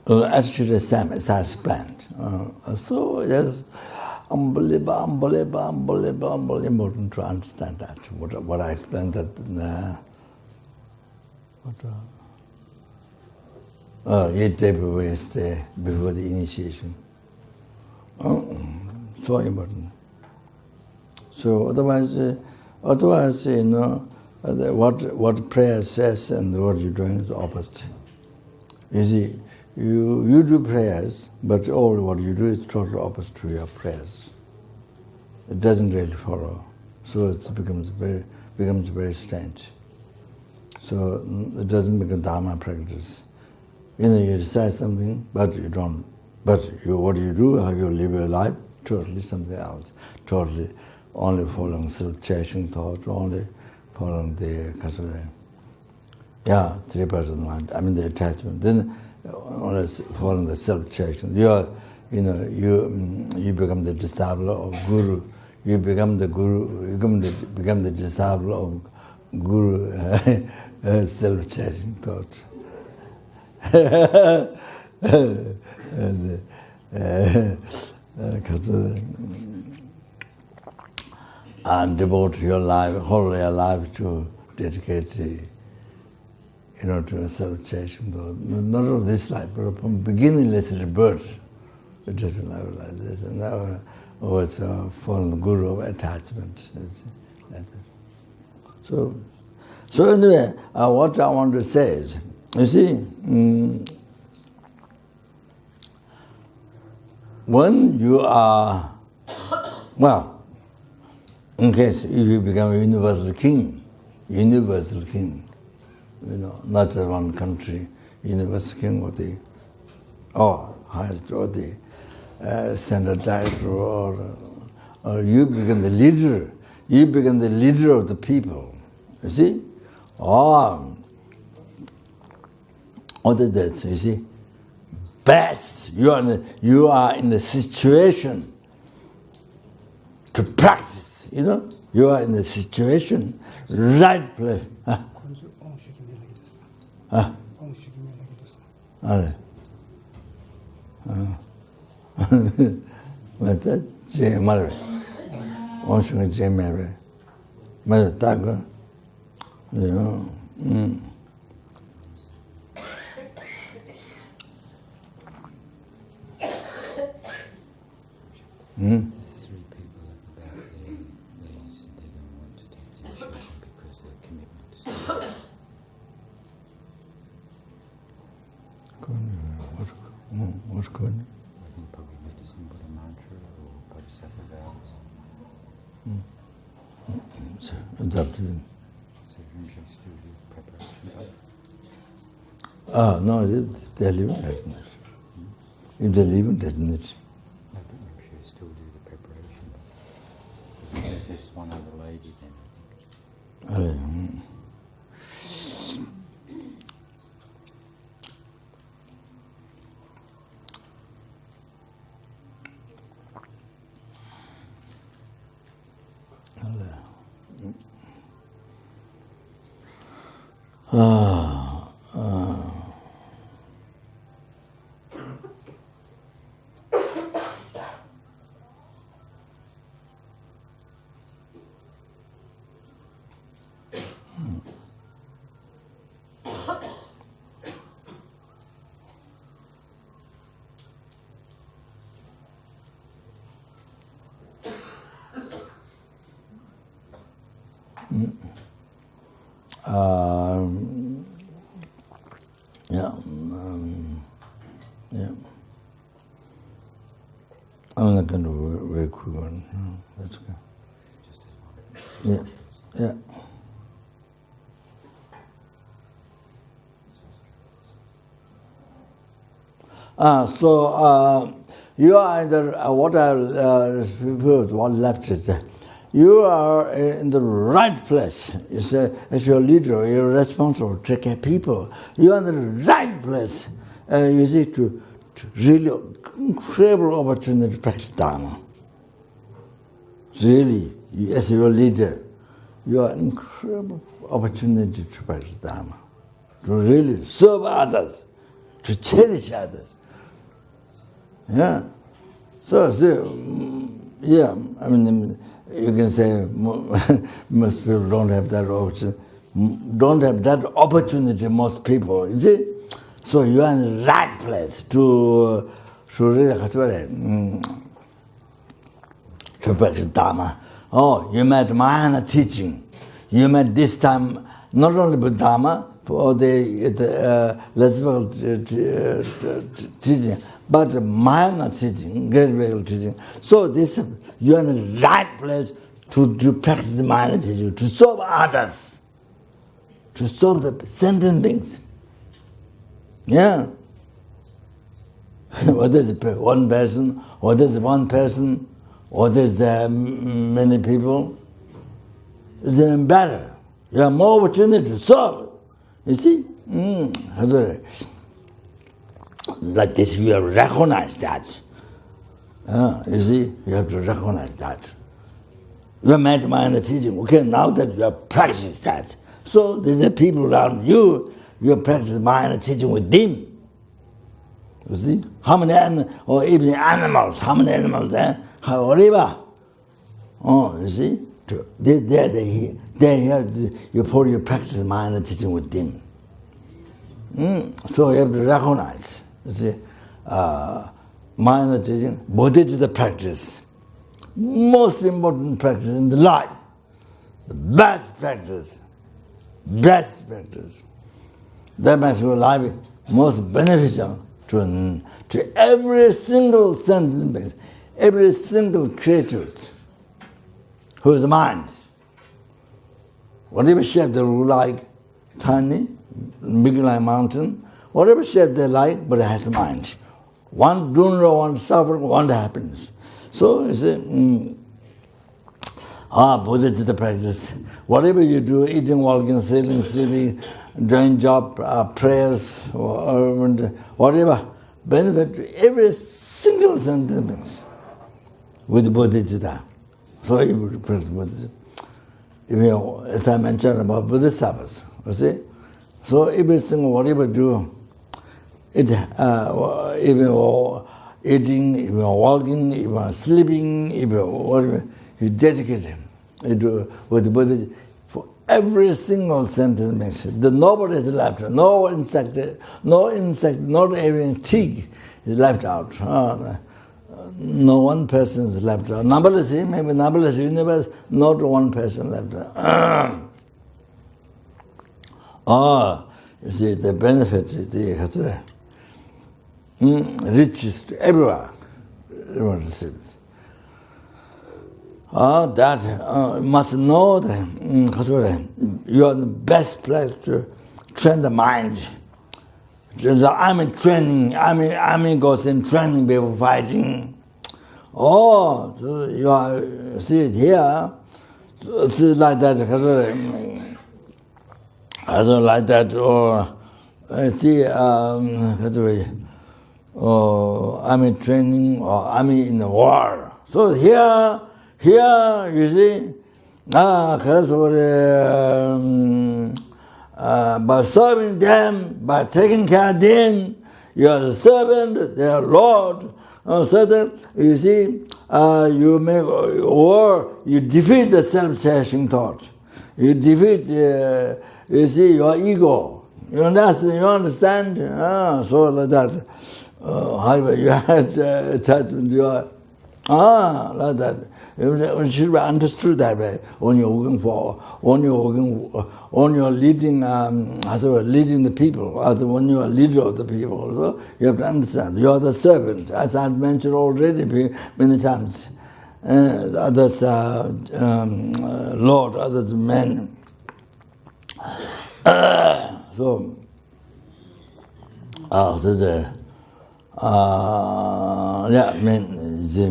attitude as planned. So it is unbelievable important to understand that. What I explained that each day before the initiation. So important. So otherwise, you know, what prayer says and what you're doing is opposite. You see, you do prayers, but all what you do is totally opposite to your prayers. It doesn't really follow. So it becomes very strange. So it doesn't become Dharma practice. You know, you decide something, but you don't. But what you do, how you live your life, totally something else. Totally only following self-cherishing thoughts, only following the three-person mind. I mean the attachment. Then only following the self-cherishing. You become the disciple of Guru. You become the Guru. You become the disciple of Guru. Self-cherishing thoughts. And devote your life, whole your life to dedicate, to self-cherishing. Not of this life, but from beginningless rebirth, a different life like this. And now was fallen guru of attachment. Like that. So anyway, what I want to say is, you see, when you are, in case if you become a universal king, not just one country, universal king or highest or the center director, or you become the leader. You become the leader of the people. You see, other than that, you see, best you are in the situation to practice. You are in the situation, right place. Three people at the back, they said they don't want to take the initiation because of commitments. What's good? I think probably medicine, Buddha mantra, or bodhisattva vows. It's up to them. So Rinpoche still do preparation. No, they're living, doesn't it? If they're living, doesn't it? No, but Rinpoche still do the preparation. There's just one other lady then, I think. I'm not going to very quick one. That's good. Yeah. So you are either what I referred one left is you are in the right place. You say, as your leader, you're responsible to take care of people. You are in the right place. You see, to really incredible opportunity to practice Dharma. Really, as your leader, you are incredible opportunity to practice Dharma, to really serve others, to cherish others. Yeah. So, yeah, I mean, you can say most people don't have that opportunity. Don't have that opportunity, most people, you see? So you are in the right place to really to practice Dharma. Oh, you met Mahayana teaching. You met this time not only with Dharma, for the teaching, but Mahayana teaching, great vehicle teaching. So this, you are in the right place to practice the Mahayana teaching, to serve others, to serve the sentient beings. Yeah. Whether it's one person, whether it's one person, or there's many people, it's even better. You have more opportunity to serve. You see? Like this, you have to recognize that. You see? You have to recognize that. You have made Mahayana teaching. Okay, now that you have practiced that. So there's the people around you, you have practiced Mahayana teaching with them. You see? How many or even animals, how many animals there? Whatever. Oh, you see? They're here before you practice Mahayana teaching with them. So you have to recognize, you see, Mahayana teaching, Bodhicitta practice, most important practice in the life, the best practice. That makes your life most beneficial to every single sentient being, every single creature whose mind, whatever shape they look like, tiny, big like mountain, whatever shape they like, but it has a mind. One don't know, one suffer, one happiness. So you see, Bodhicitta practice. Whatever you do, eating, walking, sailing, sleeping, doing job, prayers, or whatever, benefit to every single sentence with Bodhicitta. So you would practice Bodhicitta. As I mentioned about Bodhisattvas, you see? So every single whatever do, even eating, even walking, even sleeping, even whatever, you dedicate him. You do with Bodhicitta for every single sentence makes it. Nobody is left. No insect, not even tick is left out. No one person is left out. Numberless, maybe numberless universe, not one person left out. You see, the benefit, the riches to everyone. Everyone receives. That must know that you are the best place to train the mind. The army training, army goes in training before fighting. So you are, see it here, it's like that, like that, or see, army training or army in the war. So here you see, by serving them, by taking care of them, you are the servant, they are Lord. So that you see, you make war, you defeat the self-cherishing thought. You defeat, you see, your ego. You understand? So like that. However, you had attachment to your, like that. It should be understood that way when you're working when you're leading, leading the people, when you are leader of the people. So you have to understand, you are the servant, as I've mentioned already many times. Others are Lord, others men. So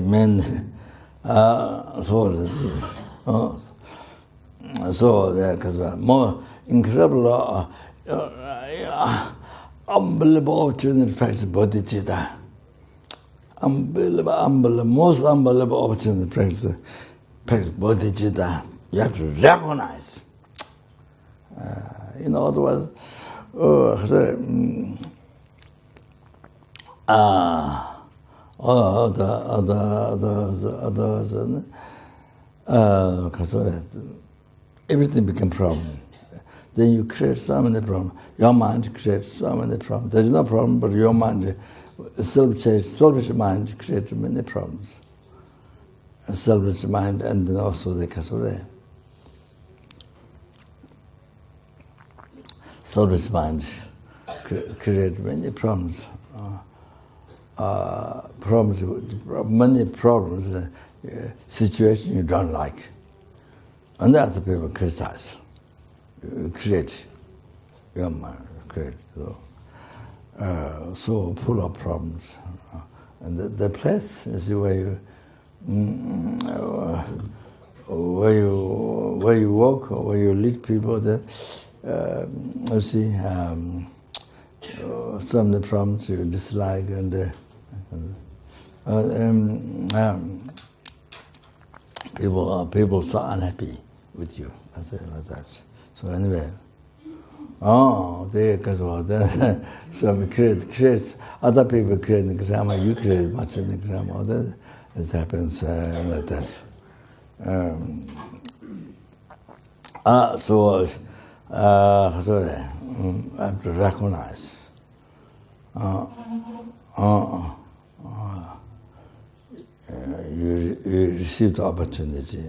men. So because more incredible, unbelievable opportunity to practice Bodhicitta. Unbelievable, most unbelievable opportunity to practice Bodhicitta. You have to recognize. Otherwise, everything become problem. Then you create so many problems. Your mind creates so many problems. There is no problem, but your mind, selfish mind creates many problems. Selfish mind and then also the kasure. Selfish mind create many problems. Many problems, situation you don't like. And other people criticize. Create your mind, create. So full of problems. And the place is where you walk, or where you lead people. You see some of the problems you dislike, and people so unhappy with you. That's it, like that. So anyway, so we create, other people create the grammar, you create much in the grammar, it happens like that. I have to recognize. You receive the opportunity,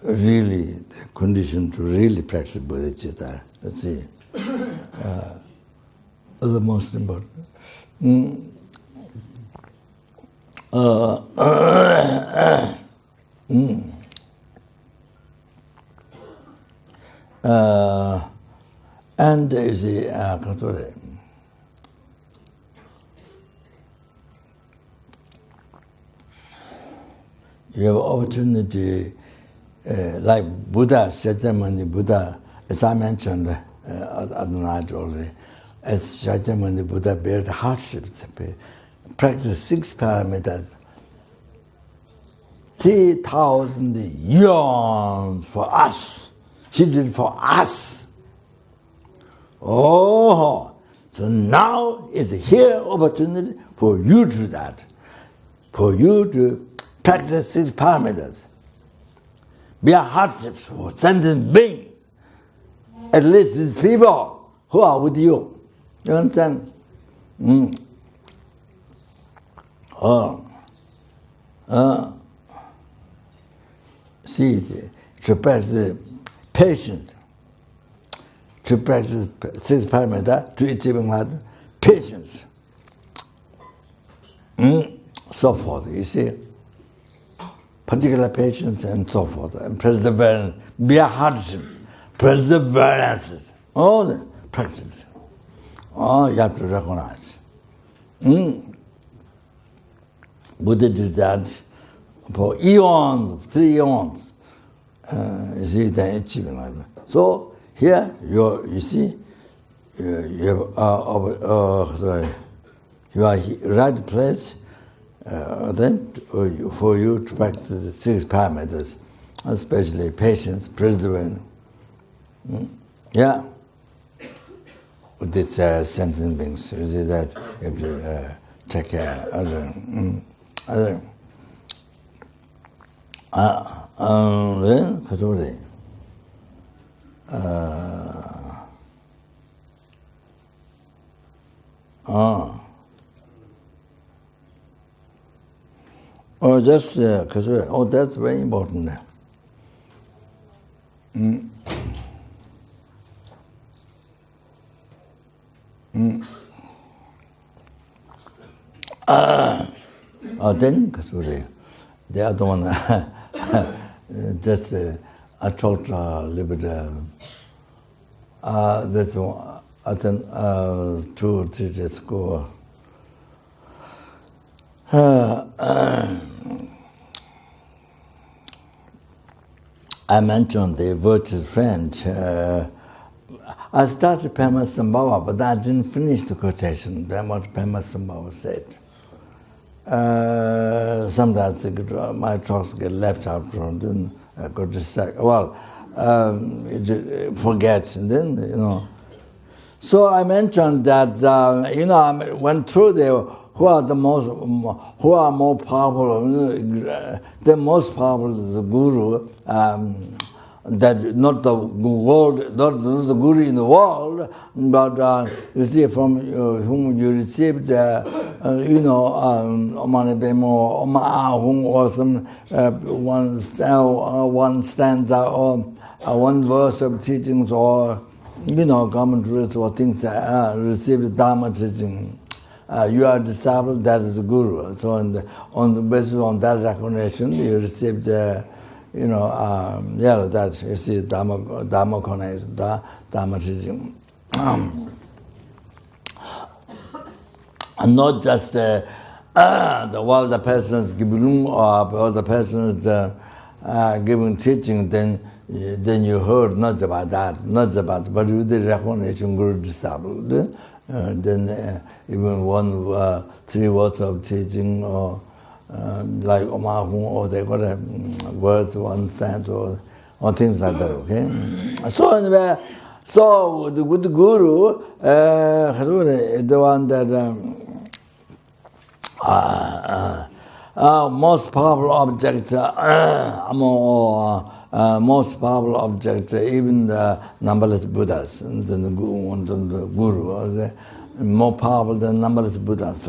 really the condition to really practice bodhicitta. Let's see, the most important. And you see, you have opportunity, like Buddha, Shakyamuni Buddha, as I mentioned other night already, as Shakyamuni Buddha bear the hardships, practice 6 parameters, 3,000 years for us. He did for us. Oh, so now is here opportunity for you to do that, for you to practice 6 parameters. Bear hardships for sentient beings. At least these people who are with you. You understand? See, to practice patience, to practice 6 parameters, to achieving that patience. So forth, you see. Particular patience and so forth, and perseverance, bear hardship, perseverance, all the practice. You have to recognize. Buddha did that for eons, 3 eons. You see, the achievement like that. So here, you see, you are right place. Then for you to practice the 6 parameters, especially patience, perseverance. Yeah. With these sentient beings, you see that you have to take care. Then, Katori. Just because that's very important. Then the other one, just I talked a little bit. That's one. I think 2 or 3 days ago. I mentioned the virtuous friend. I started Pema Sambhava, but I didn't finish the quotation. Then what Pema Sambhava said. Sometimes my talks get left out from, then I got distracted. Well, forget, and then, So I mentioned that, I went through there, who are more powerful? The most powerful is the guru. That not the world, not the guru in the world, but you see from whom you received, or some one stanza or one verse of teachings or commentaries or things received Dharma teaching. You are disciple, that is the guru. So on the basis of that recognition, you received that you see Dharma connect, Dharma teaching. And not just while the person is giving or the person is giving teaching, then you heard not about that, but with the recognition guru disciple. Then even 3 words of teaching or like Omahung, or they got a word to understand, or things like that. Okay. So anyway, with the guru, the one that most powerful object most powerful object, even the numberless Buddhas, the guru, more powerful than numberless Buddhas.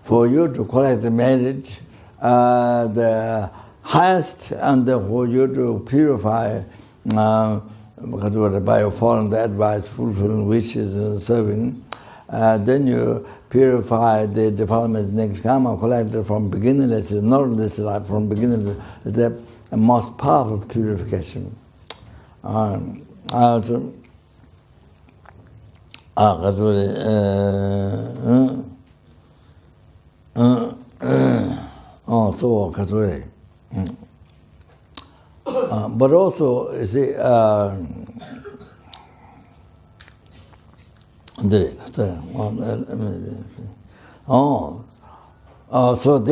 For you to collect the merit, the highest, and for you to purify by following the advice, fulfilling wishes, and serving, then you purify the defilements, next karma collected from beginningless, not this life, from beginningless, the most powerful purification. But also, you see, so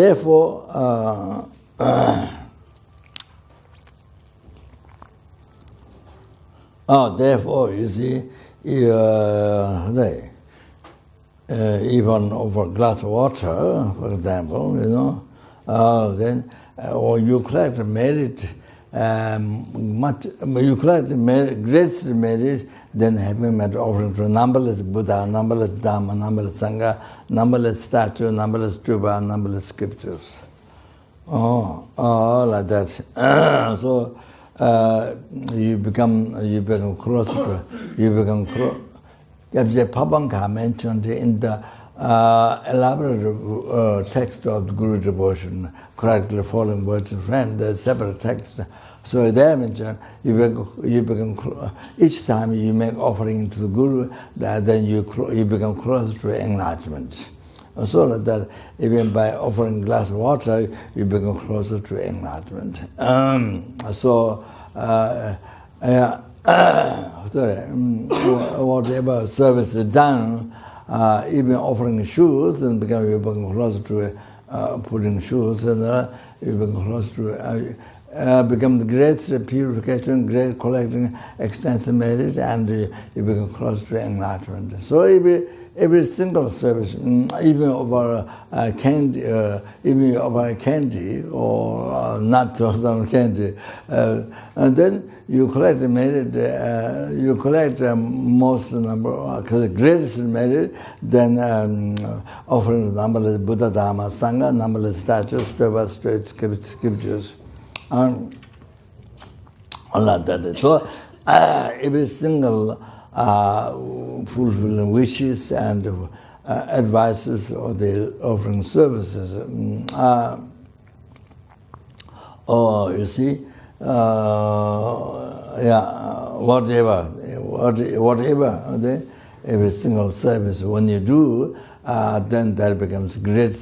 therefore, you see, even over a glass of water, for example, then or you collect merit, you collect merit, great merit, then having merit offering to numberless Buddha, numberless Dharma, numberless Sangha, numberless statue, numberless stupa, numberless scriptures. Like that. So you become closer to, as Pabanka mentioned in the elaborate text of the Guru devotion, correctly following words of friend, there's separate text. So they mentioned you become each time you make offering to the Guru, then you become closer to enlightenment. So that even by offering a glass of water, you become closer to enlightenment. Whatever service is done, even offering shoes, and you become closer to putting shoes, and you become closer to become the great purification, great collecting extensive merit, and you become closer to enlightenment. So every single service, even over candy, even over candy or not some candy, and then you collect the merit. You collect most number, the greatest merit. Then offering numberless Buddha, Dharma, Sangha, numberless statues, scriptures, all like that. So every single fulfilling wishes and advices or the offering services. You see, whatever, every single service when you do, then that becomes great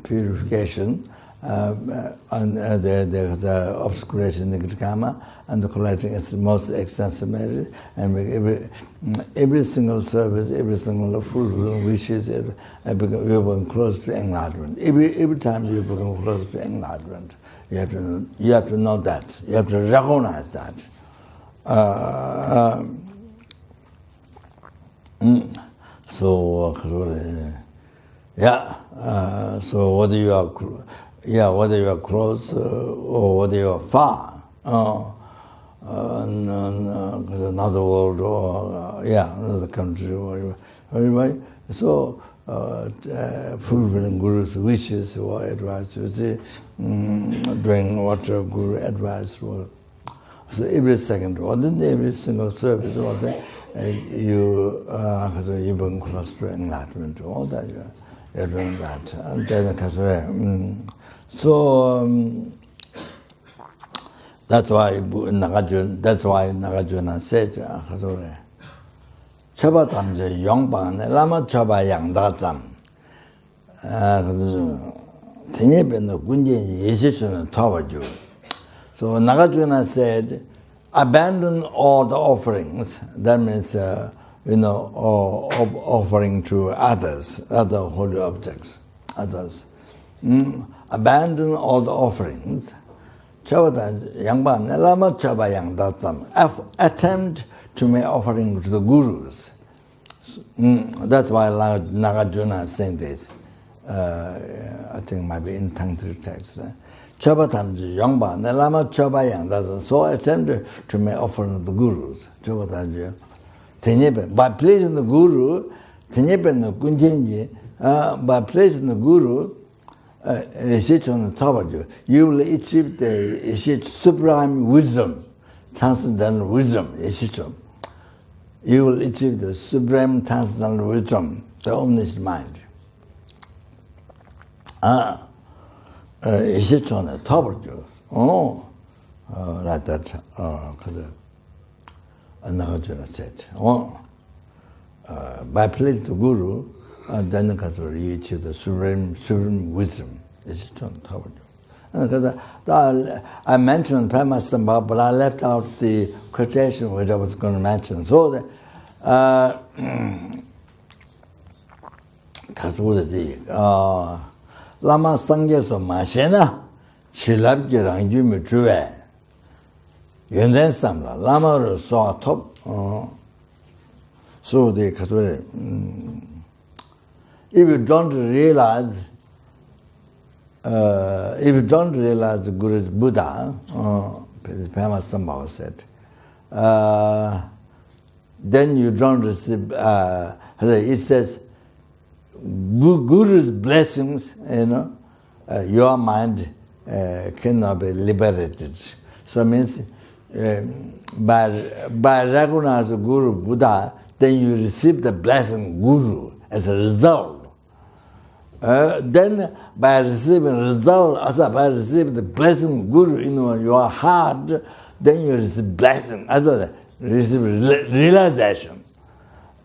purification, and the obscuration, negative karma, and the collecting is the most extensive merit, and every single service, every single fulfilling wishes, you become close to enlightenment. Every time you become close to enlightenment, you have to know that. You have to recognize that. So Yeah. So whether you are, whether you are close or whether you are far, in another world or another country or everybody. So fulfilling Guru's wishes or advice, doing what Guru advised was. So every second, or then every single service, or then you bring close to enlightenment, all that you're doing that. And then that's why Nagarjuna said, Chaba tamje yongpa lama chaba yangda tsam. Tenye no gunje yesishun tawaju. So Nagarjuna said, abandon all the offerings. That means, offering to others, other holy objects, others. Abandon all the offerings. Attempt to make offering to the gurus. That's why Nagarjuna is saying this. I think might be in Tantric text. Chabatamji Yongba, Nelama Chabayang, so attempt to make offering to the gurus. Chabatamji. By pleasing the guru, no Kunjenji, by pleasing the guru, you will achieve the supreme wisdom, transcendental wisdom. You will achieve the supreme transcendental wisdom, the omniscient mind. Like that. Nagarjuna said. By pleasing the guru, then you achieve the supreme wisdom. I mentioned Pamasamba, but I left out the quotation which I was going to mention. So that Lama Sangyeso Mashena, Shilabji Rangjumi Chue, Yunden Samla, Lama saw top. So the Kature, if you don't realize the Guru is Buddha, Pema Sambhava said, then you don't receive, it says, Guru's blessings, your mind cannot be liberated. So it means by recognizing Guru Buddha, then you receive the blessing Guru as a result. Then by receiving the blessing Guru in your heart, then you receive blessing, receive realization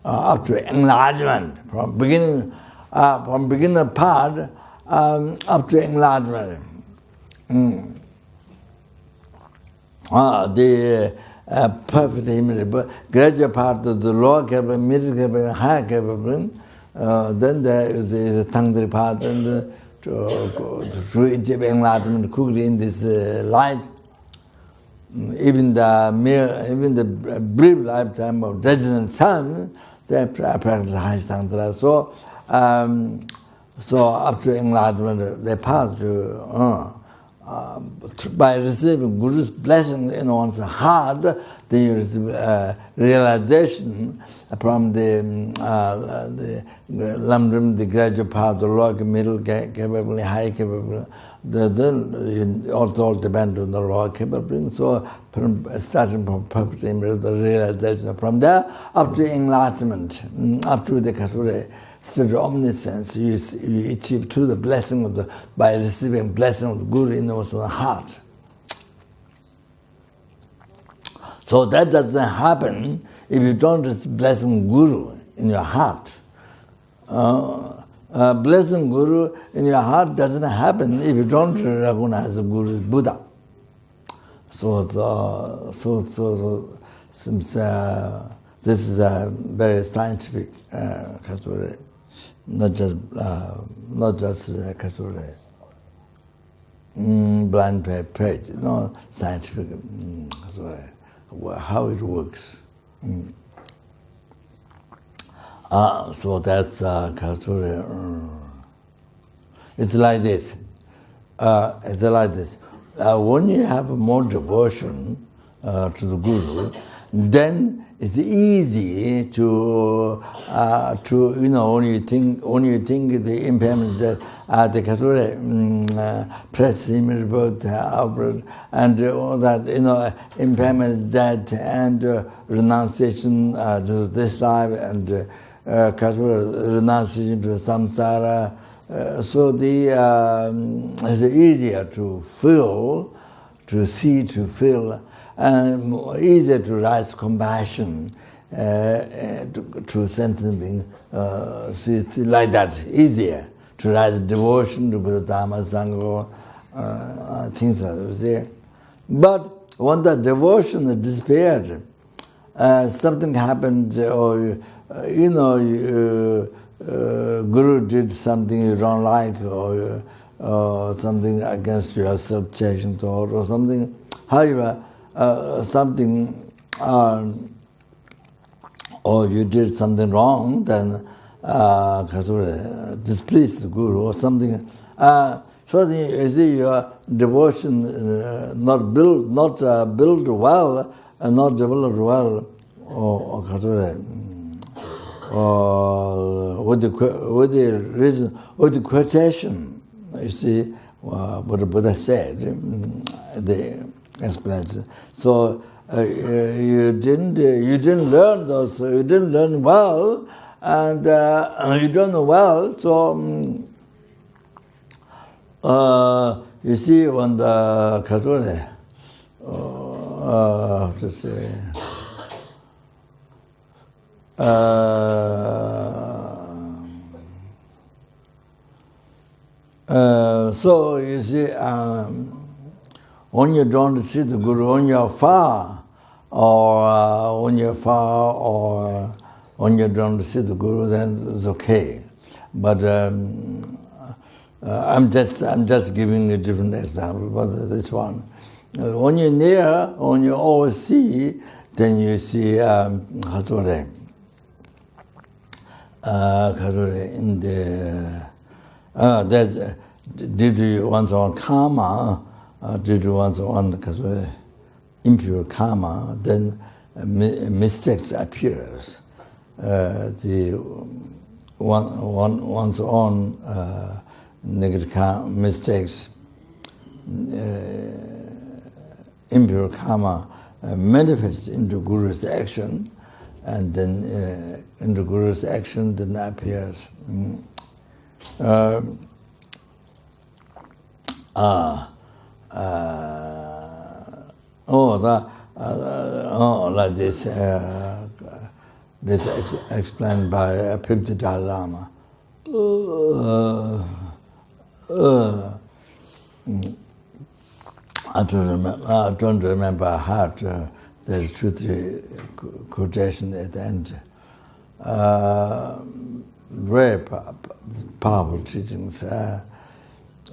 up to enlargement from beginning part up to enlargement. The perfect image, gradual part of the lower capable, middle capable, higher capable. Then there is the Tangri part and to achieve enlightenment quickly in this life. Even the brief lifetime of Dajjan Sun, they practice high Tantra. So up to enlightenment, they pass to by receiving Guru's blessing in one's heart, then you receive realization from the Lamdrim, the gradual part, the lower, middle capable, high capable. Then all depend on the lower capable. So starting from perfect image, the realization from there up to enlightenment, up to the Kasure. State of omniscience, you achieve through the blessing by receiving blessing of the Guru in the heart. So that doesn't happen if you don't receive blessing Guru in your heart. Blessing Guru in your heart doesn't happen if you don't recognize the Guru as Buddha. Since this is a very scientific Kasure. Not just blind page, scientific, how it works. So that's Kasure. It's like this. When you have more devotion to the Guru, then it's easy to when you think the impairment that the Katura practice image outward and all that impairment that and renunciation to this life and Katura renunciation to samsara. So it's easier to feel, to see, to feel, and easier to rise compassion to sentient being. Like that, easier to rise devotion to Buddha, Dharma, Sangha, things like that. But when the devotion disappeared, something happened, or Guru did something you don't like, or something against your self-cherishing thought, or something. However, something, or you did something wrong, then displeased the Guru or something. So you see your devotion not built well, and not developed well, or with the reason, with the quotation, you see what the Buddha said, the explanation. So you didn't learn those, you didn't learn well, and you don't know well. So you see when the Kature, how to say. So you see, when you don't see the Guru, when you're far, or when you're far, or when you don't see the Guru, then it's okay. But I'm just giving a different example, but this one. When you're near, when you always see, then you see Hature. In the that's due to one's own karma, due to one's own impure karma, then mistakes appears. The one's own negative mistakes, impure karma manifests into Guru's action. And then in the Guru's action then appears. Like this. This explained by FPMT Dharma. I don't remember how there's truth quotation at the end. Very powerful teachings.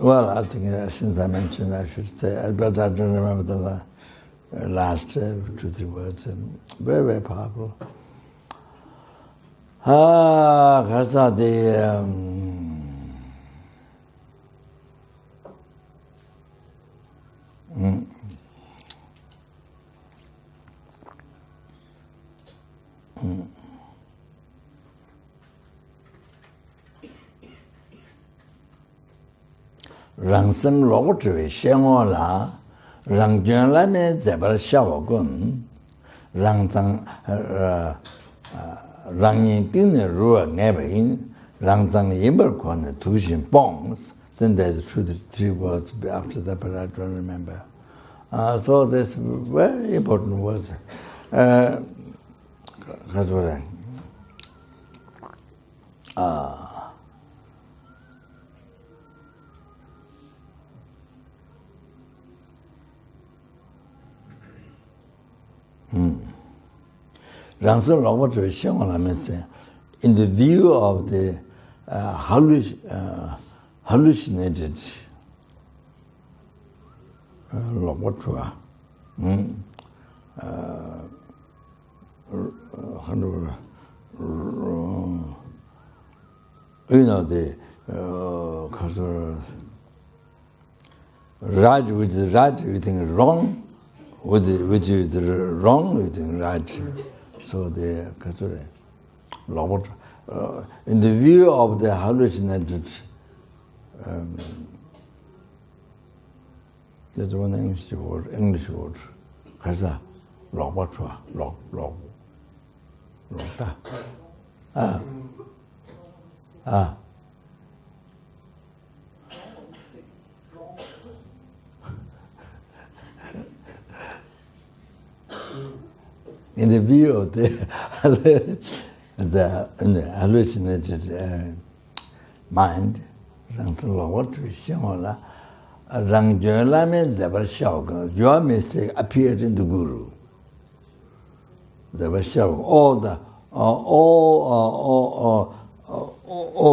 Well, I think since I mentioned, I should say, but I don't remember the last 2-3 words. Very, very powerful. Because rang sem lo zhui xian wo la, rang juan la me zebar xia wo gun, rang zang rang yin ding ne ruo nge bei yin, rang zang yin ber kuan ne tu xin bongs. Then there's 3 words after that, but I don't remember. So there's very important words. In the view of the hallucinated the right which is right, you think wrong, which is wrong, you think right. So they in the view of the hallucinated, there's one English word, kaza, lobachwa, lob. In the view of the hallucinated mind, your mistake appeared in the Guru. All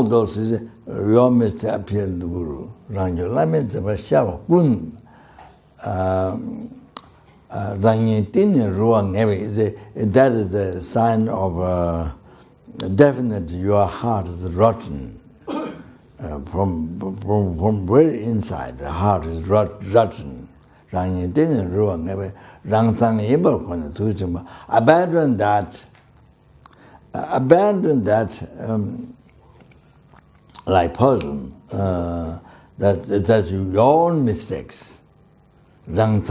those your mistake appeared in the Guru. That is a sign of definite your heart is rotten. From very inside, the heart is rotten. Abandon that like person, that's your own mistakes. You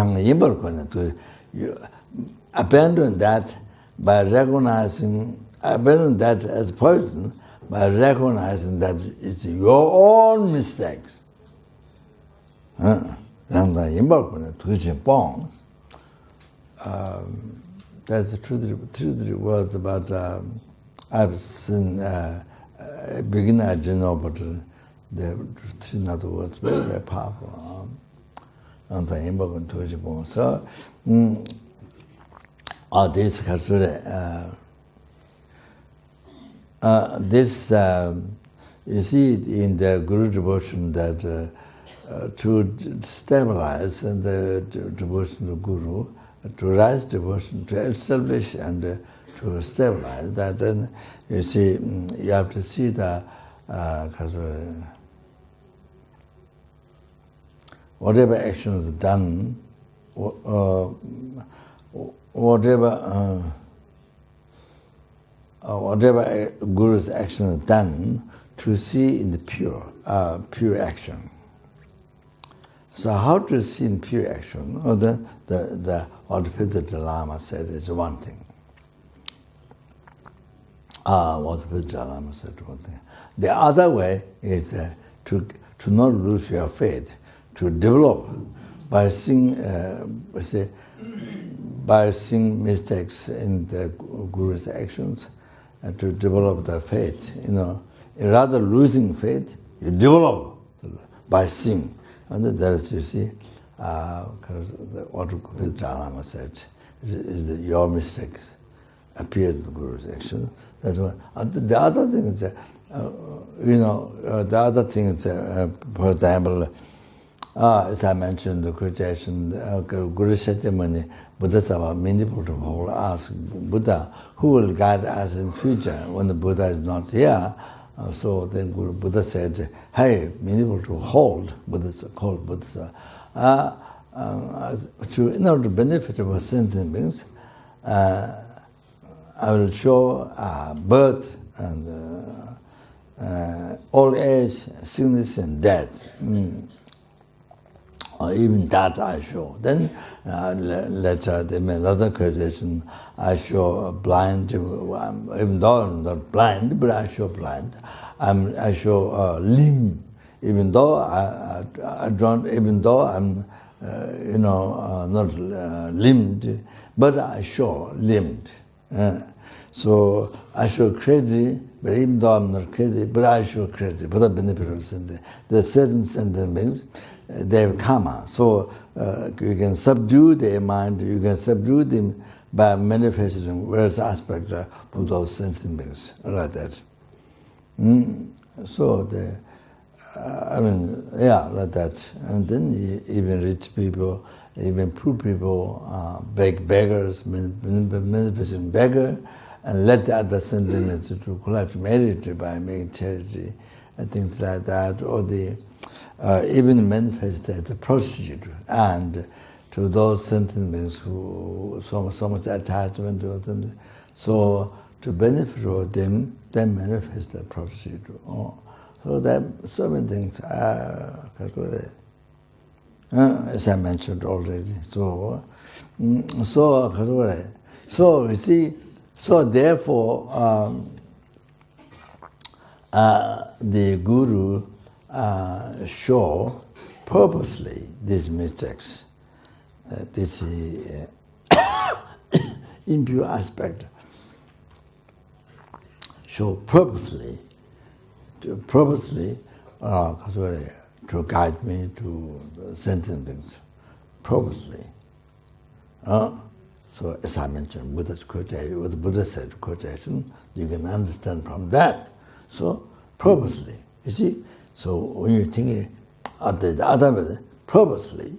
abandon that by recognizing, abandon that as a person by recognizing that it's your own mistakes. That's the truth words about, I've seen beginner, I don't know, but the three other words very, very powerful. So, this you see in the Guru devotion that to stabilize and the devotion to Guru, to rise devotion, to establish and to stabilize that, then you see you have to see the whatever action is done, whatever Guru's action is done, to see in the pure action. So how to see in pure action? Or what the Lama said is one thing. What the Lama said one thing. The other way is to not lose your faith, to develop by seeing mistakes in the Guru's actions, and to develop the faith. Rather losing faith, you develop by seeing. And that's, you see, what the Dharma said, is that your mistakes appear in the Guru's action. That's one. The other thing is, for example, as I mentioned, the quotation, Guru Satyamuni, Buddha Sava, many people ask Buddha, who will guide us in future when the Buddha is not here? So then Guru Buddha said, hey, many people hold Buddha, called Buddha. In order to benefit of sentient beings, I will show birth and old age, sickness and death. Or even that I show. Then later they made another quotation, I show blind, even though I'm not blind, but I show blind. I show limb, even though I don't, even though I'm not limbed, but I show limbed. So I show crazy, but even though I'm not crazy, but I show crazy for the benefit of sentient. There are certain sentient beings, they have karma. So you can subdue their mind, you can subdue them by manifesting various aspects for those sentient beings, like that. So, like that. And then even rich people, even poor people, beggars, manifesting beggar, and let the other sentiments to collect merit by making charity, and things like that, or the even manifest as a prostitute, and to those sentient beings who so much attachment to them. So to benefit of them, they manifest a prostitute. So that so many things are calculated. As I mentioned already. So you see, so therefore the Guru show purposely these mistakes, this impure aspect, show purposely to guide me to sentient things, purposely. So as I mentioned, Buddha's quotation, what the Buddha said quotation, you can understand from that. So purposely, you see. So when you think the other way, purposely,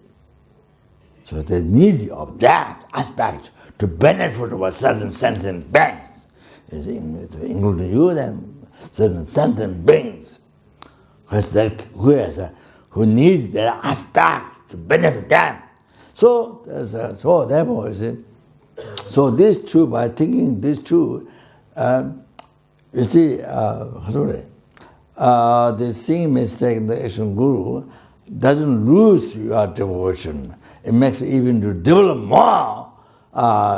so the need of that aspect to benefit of a certain sentient beings, you see, including you and certain sentient beings, who need that aspect to benefit them. So therefore, you see, so these two, by thinking these two, you see, the seeing mistake in the action guru doesn't lose your devotion. It makes it even to develop more.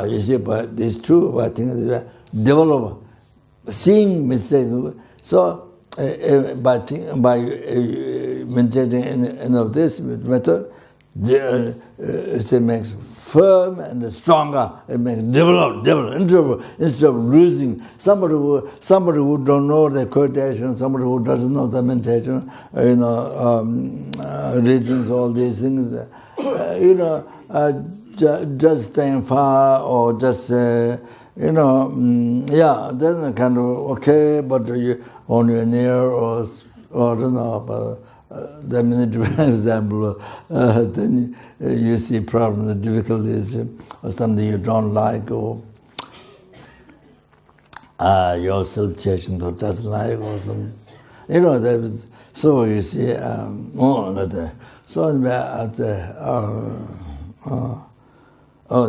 You see, but these two, by thinking this way, develop seeing mistakes. So by meditating in this method, it makes firm and stronger. It makes develop instead of losing. Somebody who don't know the quotation, somebody who doesn't know the meditation, regions, all these things, just staying far or just then kind of okay, but you only near or don't know, but then in a different example, then you see problems, difficulties, or something you don't like, or your self-cherishing or doesn't like, or something. That is, so you see,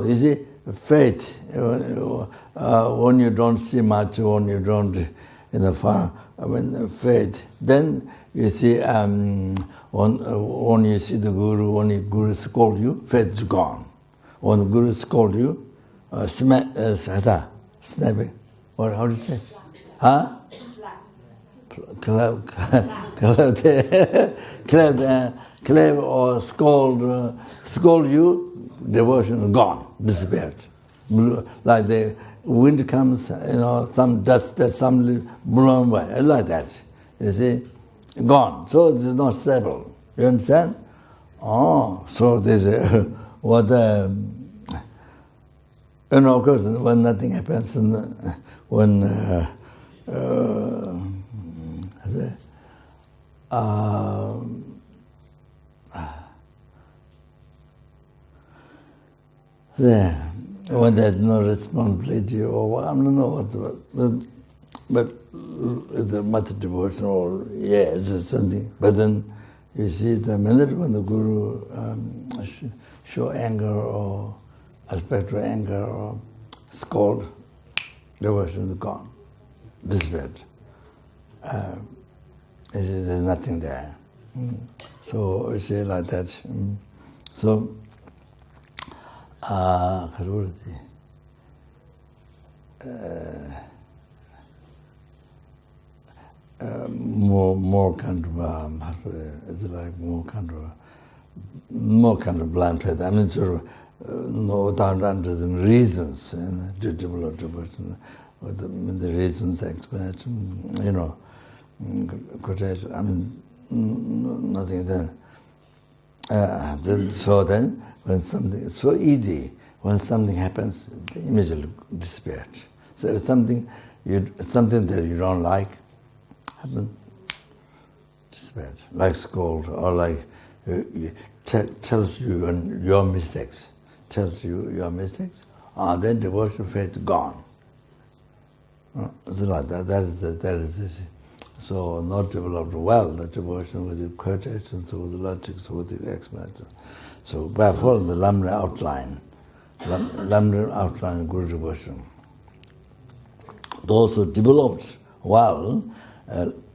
you see, faith, when you don't see much, when you don't, far, faith, then you see, when you see the Guru, when the Guru scold you, faith is gone. When the Guru scold you, snapping, or how do you say? Huh? Clap or scold you, devotion is gone, disappeared. Like the wind comes, some dust, some blown away, like that. You see, gone. So it is not stable. You understand? So there's of course, when nothing happens, when when there's no responsibility, or I don't know what, but it's a much devotional, it's something. But then you see the minute when the Guru show anger or aspect of anger or scold, devotion is gone, disappeared. There's nothing there. So you see like that. So more kind of it's like more kind of blind faith. I mean, sort of no down under the reasons to develop devotion, or the reasons explanation, quotation. I mean, nothing then. Then when something it's so easy, when something happens, it immediately disappears. So if something that you don't like happens, disappears. Like scold, or like tells you your mistakes. Tells you your mistakes, then devotion faith gone. So like that. That is so not developed well, the devotion with the quotations, with the logics, with the explanation. So by following the Lamrim outline, Guru devotion, those who developed well,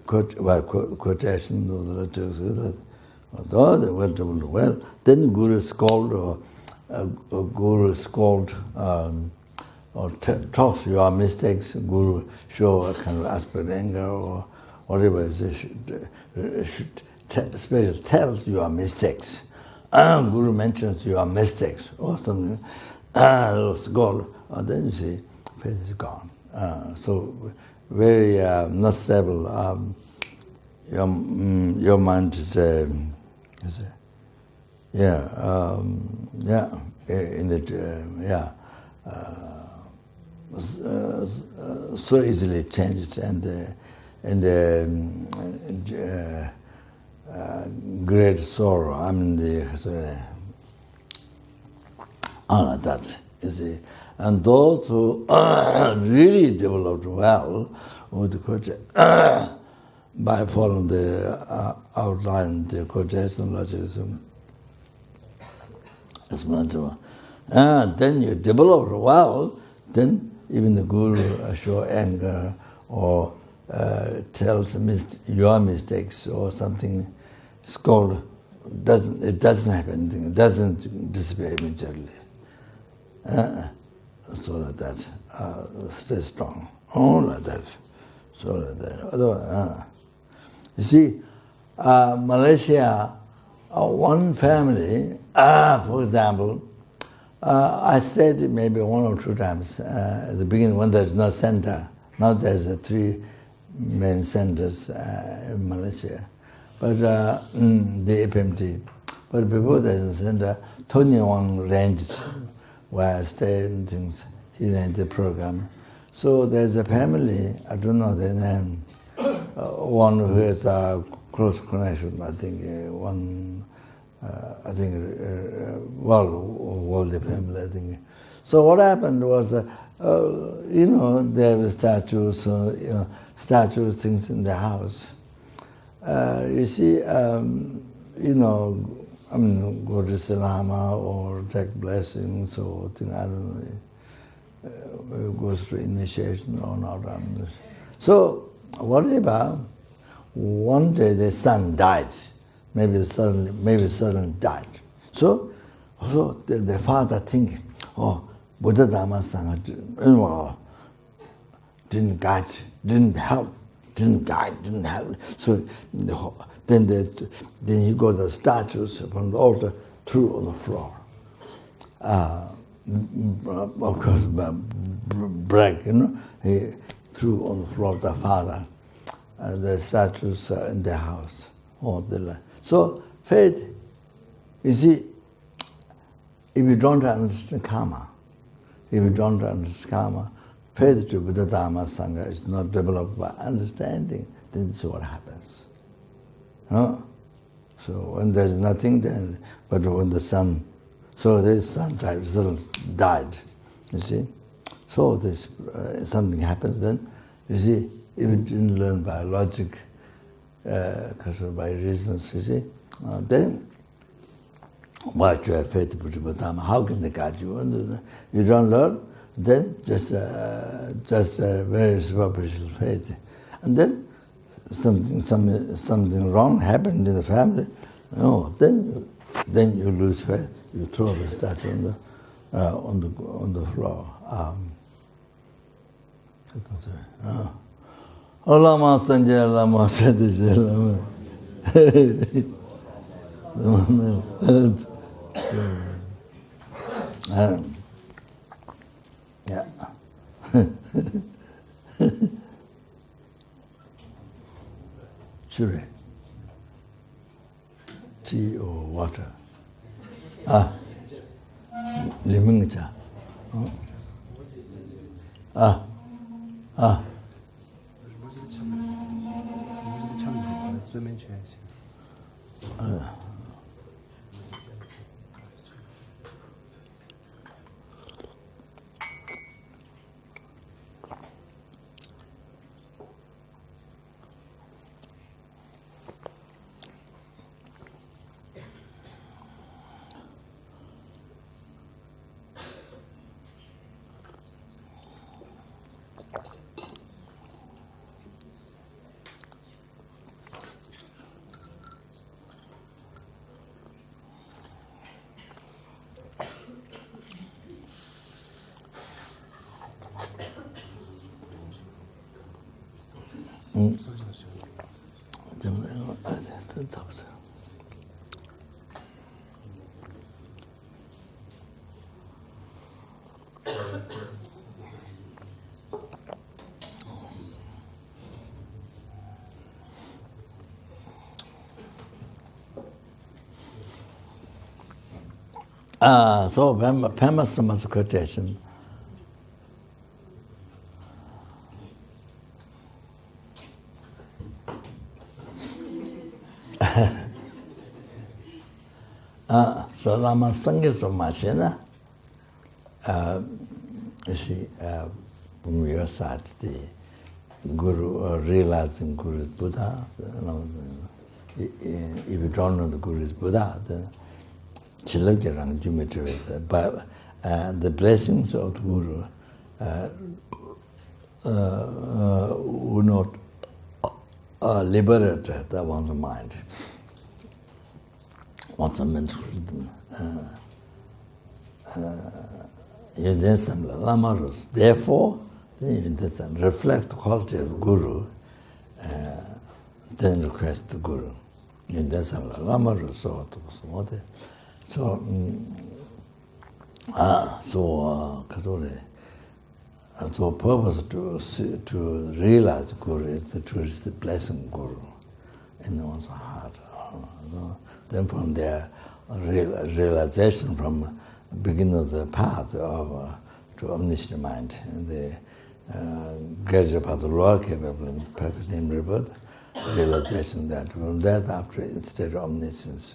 quotation, with the logics, though they were developed well, then Guru scold or talks your mistakes, Guru show a kind of aspect anger or whatever, especially tells your mistakes. Guru mentions your mistakes or something, scold, then you see, faith is gone. So very not stable. Your mind is so easily changed and great sorrow. I mean that you see, and those who really developed well would by following the outline, the quotation logicism. Then you develop well, then even the Guru show anger or tells your mistakes or something, scold, it doesn't happen, it doesn't disappear immediately. So like that, stay strong, all like that, so like that. You see, Malaysia, one family, for example, I stayed maybe 1 or 2 times at the beginning when there's no center. Now there's 3 main centers in Malaysia, but the FPMT. But before there's a center, Tony Wang arranged where I stayed and things. He arranged the program. So there's a family, I don't know their name, one who has a close connection, I think, the family, I think. So what happened was, there were statues, statues, things in the house. You see, go to Salama or take blessings or thing, I don't know, goes through initiation or not. So, whatever, one day the son died, maybe suddenly died. So the father thinking, Buddha Dharma Sangha didn't guide, didn't help, didn't help. So then he got the statues from the altar, threw on the floor. Of course, brag, he threw on the floor the father, the statues in the house. So faith, you see, if you don't understand karma, faith to Buddha Dharma Sangha is not developed by understanding, then this is what happens. So when there's nothing, then, but when the son, so this son died, you see. So this something happens then, you see, if you didn't learn by logic, by reasons, you see, then why do you have faith in Buddha Dharma? How can they guide you? You don't learn, then just very superficial faith. And then something wrong happened in the family, then you lose faith. You throw the statue on the floor. Lama Sanjay Lama Sadisha Lama. Yeah. Sure. Tea or water. Lemon cha. So famous quotation. So Lama Sangha Somashina, you see, from your side, the Guru, realizing Guru is Buddha. If you don't know the Guru is Buddha, then but the blessings of the Guru will not liberate the one's mind, one's mental freedom. Therefore, you reflect the quality of the Guru, then request the Guru. So purpose to realize Guru is to receive the blessing Guru in one's heart. So then from there, realization from beginning of the path of to omniscient mind, the gradual path of lower capable perfect in rebirth, realization that from that after instead of omniscience.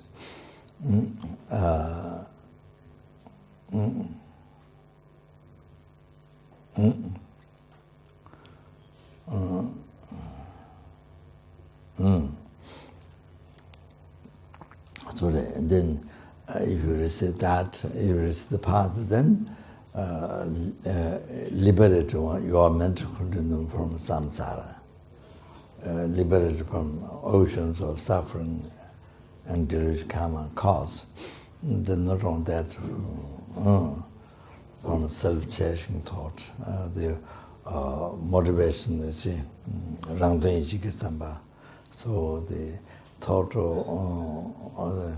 So then, if you receive that, if you receive the path, then liberate your mental continuum from samsara, liberate from oceans of suffering and delusion, karma, cause. Then not only that, from self-cherishing thought, the motivation, you see, rangdeng ichike samba. So the thought of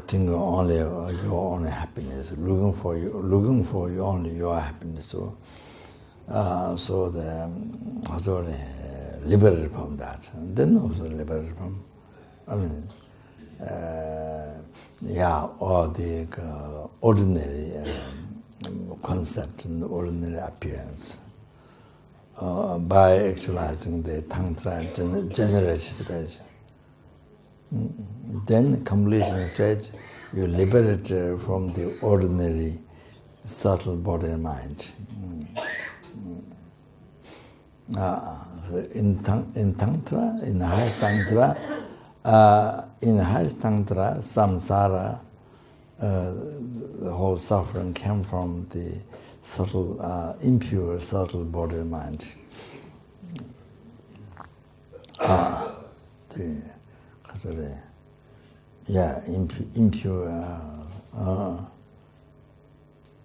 think only your own happiness, looking for only your happiness. So, so liberated from that, and then also liberated from, or the ordinary concept and ordinary appearance. By actualizing the tantra generation stage. Then completion stage, you liberate from the ordinary subtle body and mind. So in tantra, in highest tantra, samsara, the whole suffering came from the subtle, impure, subtle body and mind. Impure,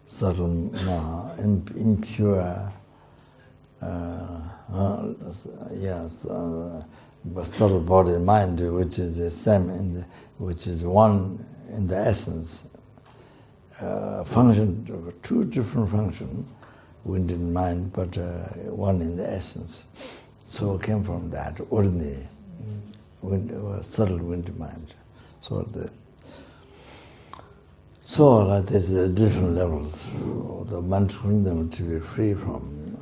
subtle, impure, subtle body and mind, which is the same, which is one in the essence. Function, two different functions, wind and mind, but one in the essence. So it came from that ordinary subtle wind mind. So like there's different levels of the mental kingdom to be free from.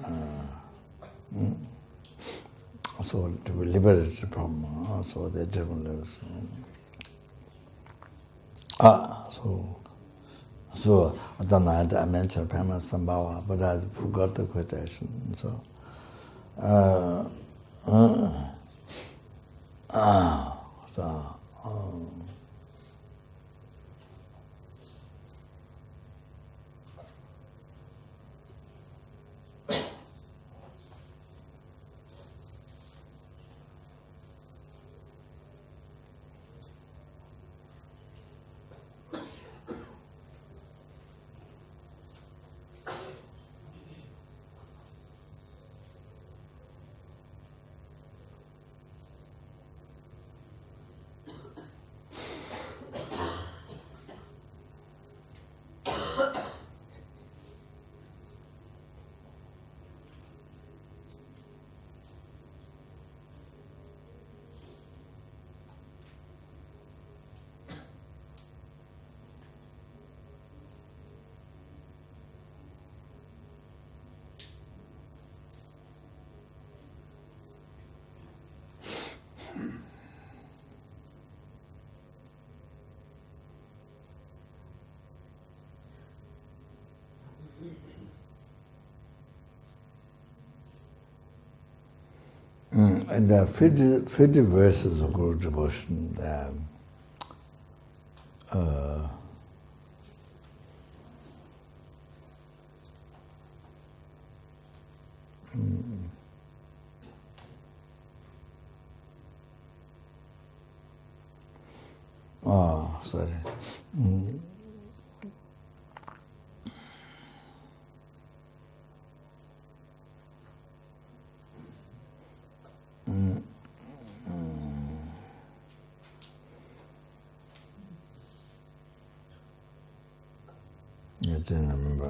So to be liberated from. So there are different levels. So I don't know, I mentioned Pema Sambhava, but I forgot the quotation. So, And the 50 verses of Guru devotion, sorry. I didn't remember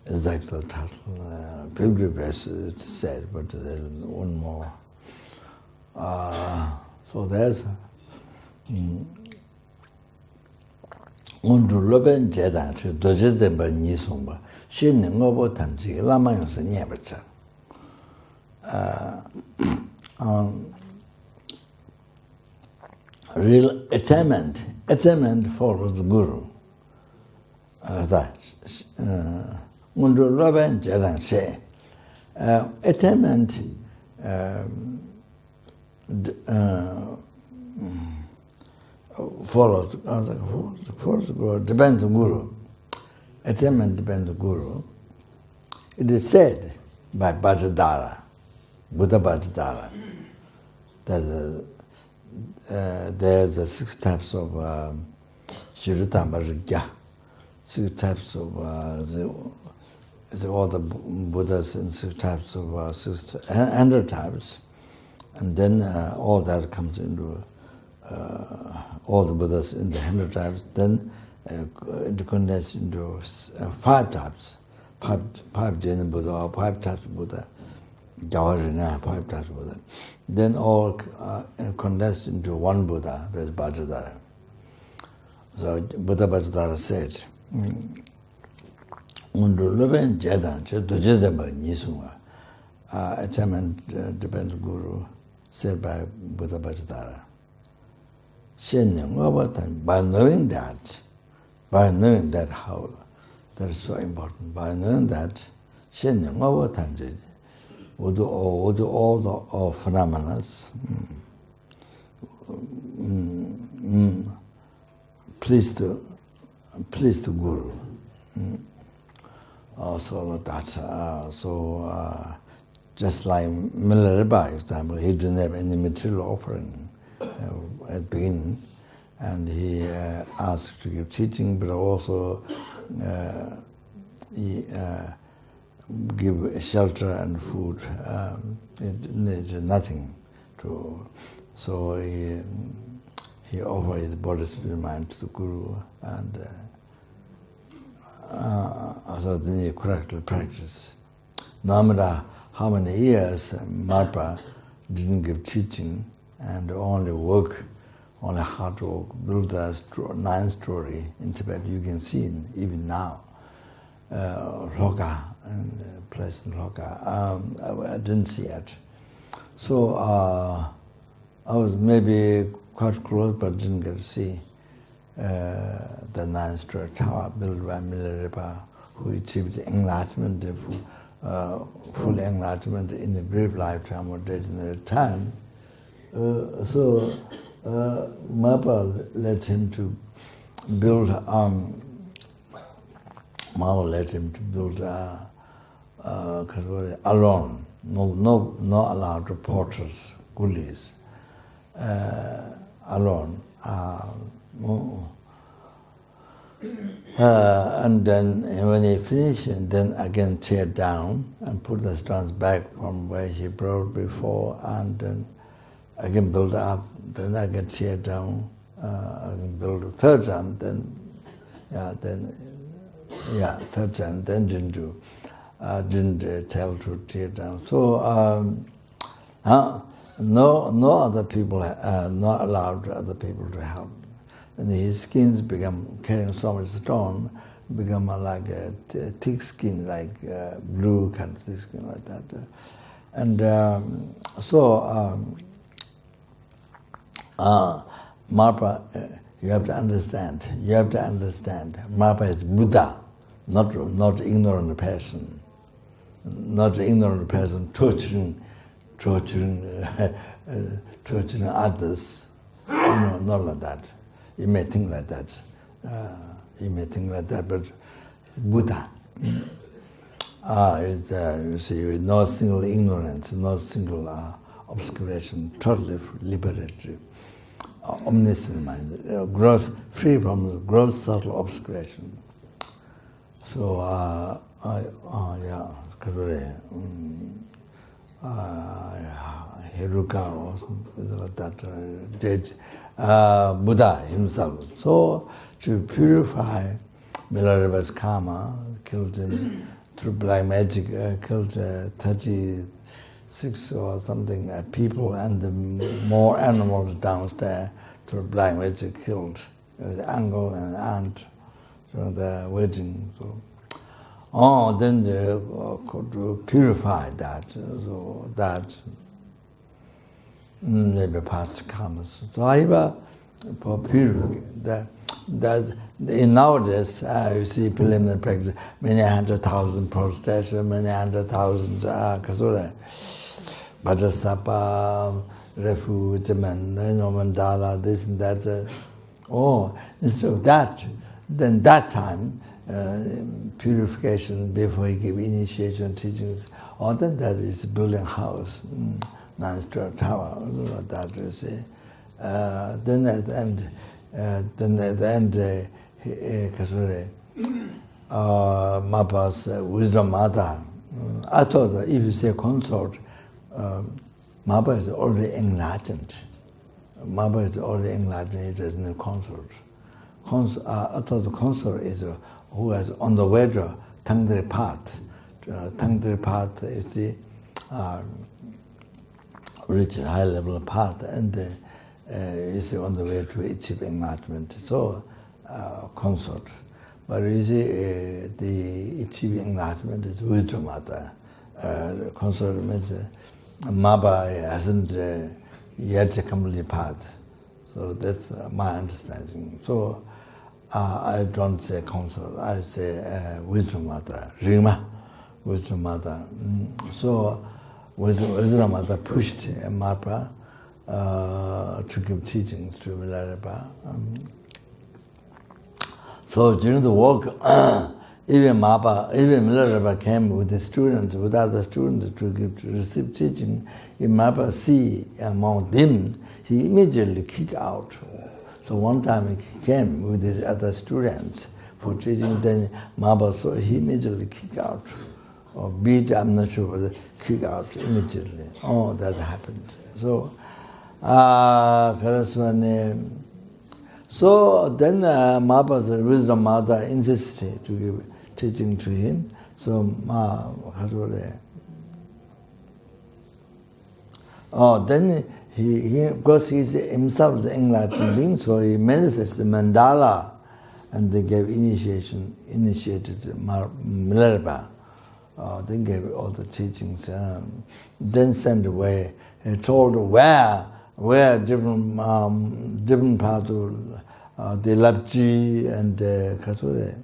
exactly the title. 50 verses it's said, but there's one more. So there's Undu Loben Jedan to Dojezemba Nisumba. She Ningobo Tanji, Lamayos and Yabacha. Real attainment follows the Guru. That Undu Loben Jedan say. Attainment follows depends on Guru. Attainment depends on Guru. It is said by Bodhgaya, Buddha Bodhgaya, that there's 6 types of Shirutambarigya, 6 types of all the Buddhas in 6 types of 600 types, and then all that comes into all the Buddhas in the 100 types, then it condensed into 5 types, 5 Jaina Buddha or 5 types of Buddha, Jawarina, 5 types of Buddha. Then all condensed into one Buddha, that's Bodhgaya. So Buddha Bodhgaya said, Undu Luben Jedan, Dojezemba Nisunga, attainment depends on Guru, said by Buddha Bodhgaya. By knowing that how, that is so important. By knowing that, we do all the phenomena. Please to Guru. So that's just like Milarepa, example, he didn't have any material offering at the beginning, and he asked to give teaching, but also he give shelter and food. It needed nothing to, so he offered his body, spirit, mind to the Guru, and so then he correctly practiced. No matter how many years Marpa didn't give teaching and only hard work, build a 9-story in Tibet. You can see it even now. Loka, and place in Loka. I didn't see it. So I was maybe quite close, but didn't get to see the 9-story tower built by Milarepa, who achieved enlightenment, full enlightenment in a brief lifetime or ordinary time. So Mapa let him to build. Mapa let him to build alone. No allowed reporters, coolies. Alone. And then when he finished, then again tear down and put the stones back from where he brought before, and then again build up, then again tear down, again build a third time, third time, then didn't tell to tear down. So no other people, not allowed other people to help. And his skins become, carrying so much stone, become like a thick skin, like blue kind of thick skin like that. And so Marpa, you have to understand. You have to understand. Marpa is Buddha, not ignorant person. Not ignorant person torturing others. Not like that. You may think like that. But Buddha. You see, with no single ignorance, no single obscuration, totally liberatory, omniscient mind, free from gross subtle obscuration. So, Hiruka or something like that, did Buddha himself. So, to purify Milareva's karma, killed him through black magic, killed 36 or something people and more animals downstairs through black magic killed. The uncle and aunt, so they're waiting. So, then they could purify that, so that maybe past karmas. So I for purification that nowadays you see preliminary practice, many 100,000 prostration, many 100,000 kasura, Bhadrasapa, refuge, mandala, this and that. Instead of that, then that time, purification before you give initiation teachings, or then that is building a house, 9-story tower, like that you see. Then at the end, Mapa's wisdom mother. I thought that if you say consort, Mapa is already enlightened. Mapa is already enlightened, it is no consort. I thought the consort is who is on the way to Tangdri path. Tangdri path is the rich high level path, and you see on the way to achieve enlightenment. So consort. But you see the achieving enlightenment is wisdom mother. Consort means Mapa hasn't yet completely path. So that's my understanding. So I don't say consort, I say wisdom mother, Rima, wisdom mother. So wisdom mother pushed Mapa to give teachings to Milarepa. So during the walk, even Milarepa came with the students, with other students to receive teaching. If Mapa see among them, he immediately kicked out. So one time he came with his other students for teaching, then Mapa saw he immediately kicked out. Or beat, I'm not sure, but kicked out immediately. That happened. So, so then Mapa's wisdom mother insisted to give teaching to him. So then he because he's himself the enlightened being, so he manifested the mandala, and they gave initiated Milarepa. They gave all the teachings. Then sent away. He told where different parts of the Lapji and Kasure,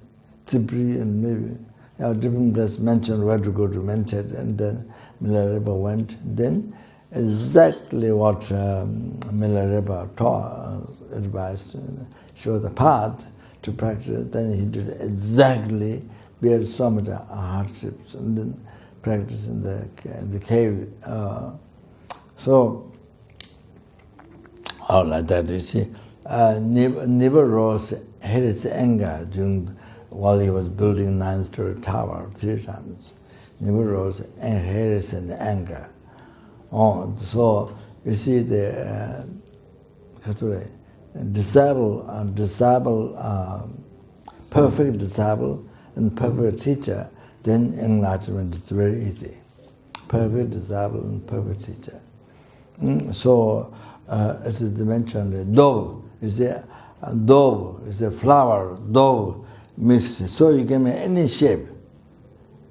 Tsipri, and maybe different places mentioned where to go to meditate, and then Milarepa went. Then exactly what Milarepa taught, advised, showed the path to practice. Then he did exactly, bear so much hardships, and then practice in the cave. Like that, you see, never rose his anger while he was building 9-story tower 3 times. Never rose his anger. So you see the disabled, perfect disabled, and perfect teacher, then enlightenment is very easy. Perfect disabled and perfect teacher. So as is mentioned, dove, you see, dove is a flower, dove mixed. So you can make any shape.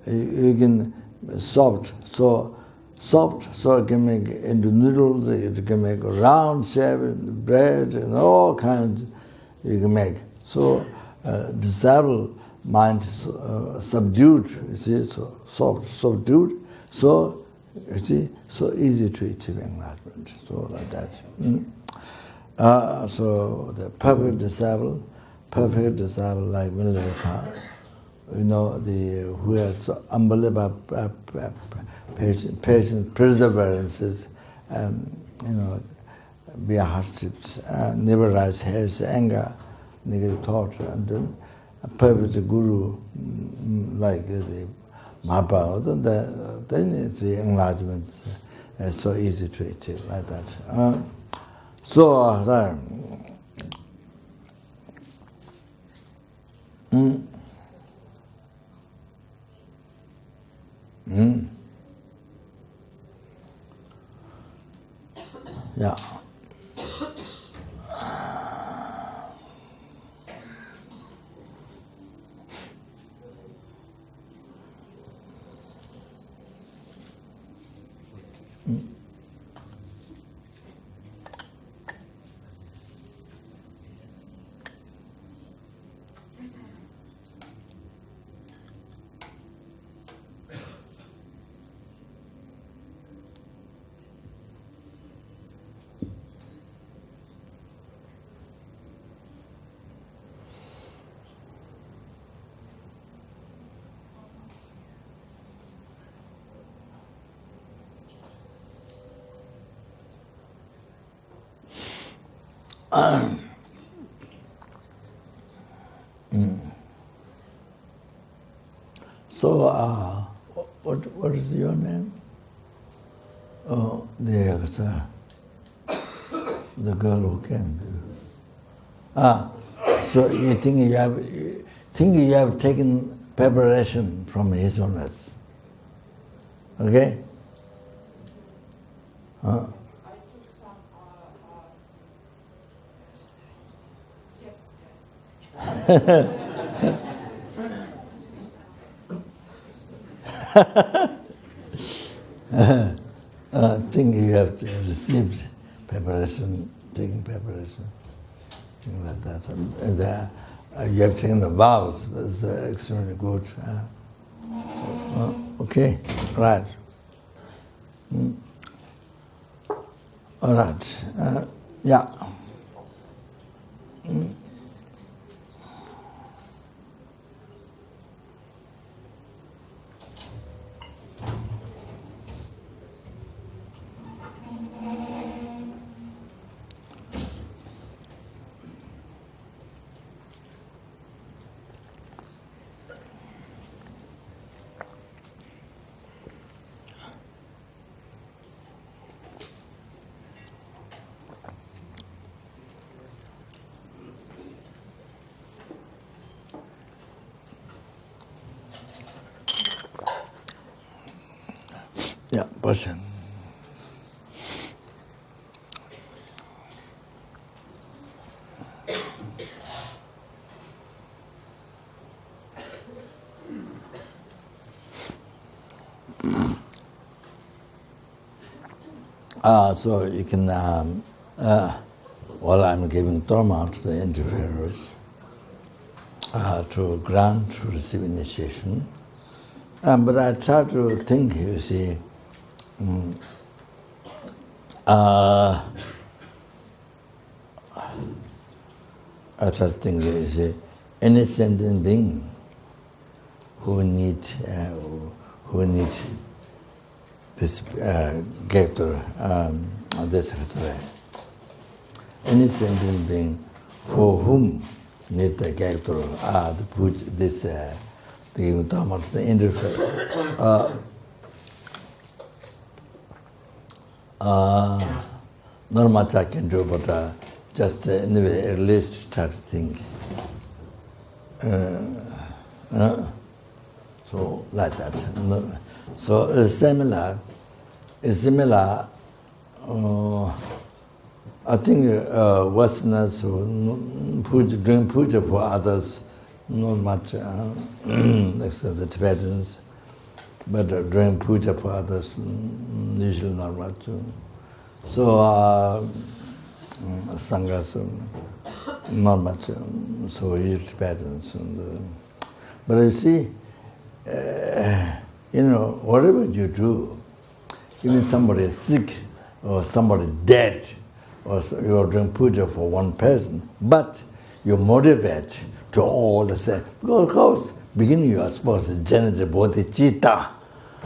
You can soft. So soft, so it can make into noodles, it can make a round shape, bread, and all kinds you can make. So disabled mind subdued, you see, so soft, subdued, so you see, so easy to achieve enlightenment. So like that. So the perfect disabled like Milarepa, you know, who has unbelievable patience, perseverances, you know, bear hardships, never rise hairs, anger, negative thoughts, and then a perfect guru like the Mahabharata, then the enlightenment is so easy to achieve like that. Yeah. So, what is your name? Oh, the girl who came. So you think you have taken preparation from His Holiness, okay? I took some. Yes. I think you have received preparation, taken preparation, things like that. And you have taken the vows, that's extremely good. Okay, right. All right, yeah. Yeah, person. So you can, while I'm giving Dharma to the interferers, to grant, to receive initiation, but I try to think, you see, I try to think, you see, any sentient being who need this character, this ritual. Any sentient being for whom need the character, the puj, this, the Dharma, the interface. Not much I can do, but just anyway, at least start to think. So like that. So it's similar. I think Westerners who drink puja for others, not much, except the Tibetans. but doing puja for others, usually not much. So, sanghas, not much, so usually patterns. But you see, whatever you do, even somebody is sick or somebody dead, or you are doing puja for one person, but you motivate to all the same. Because of course, beginning you are supposed to generate bodhicitta.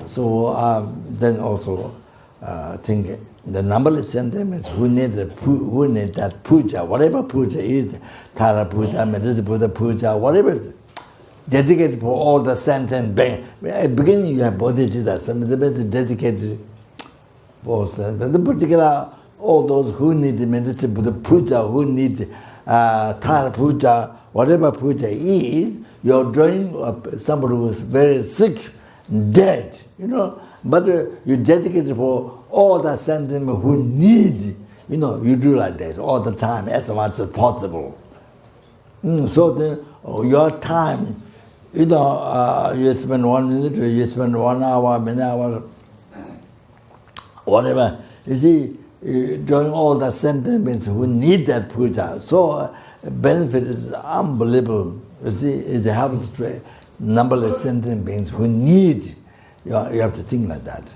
So then also think the numberless sentiments who need that puja, whatever puja is, Tara puja, Meditative Buddha puja, whatever, dedicated for all the sentient beings. At the beginning you have bodhicitta, so the best is dedicated for but the particular all those who need the Meditative Buddha puja, who need Tara puja, whatever puja is, you're drawing somebody who is very sick, dead, but you dedicate it for all the sentiment who need, you do like that all the time, as much as possible. So then, your time, you spend 1 minute, you spend 1 hour, many hours, whatever. You see, doing all the sentiments who need that puja. So benefit is unbelievable. You see, it helps numberless sentient beings who need. You have to think like that.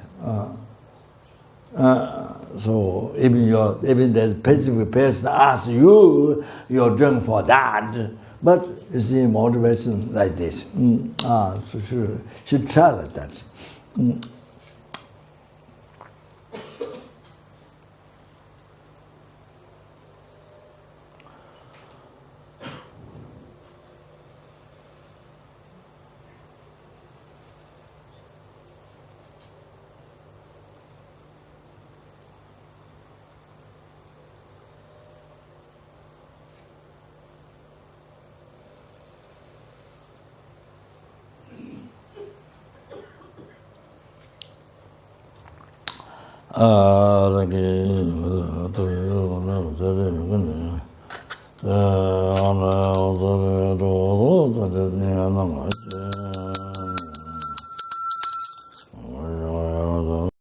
So even the specific person asks you, you're doing for that. But you see, motivation like this. So should try like that.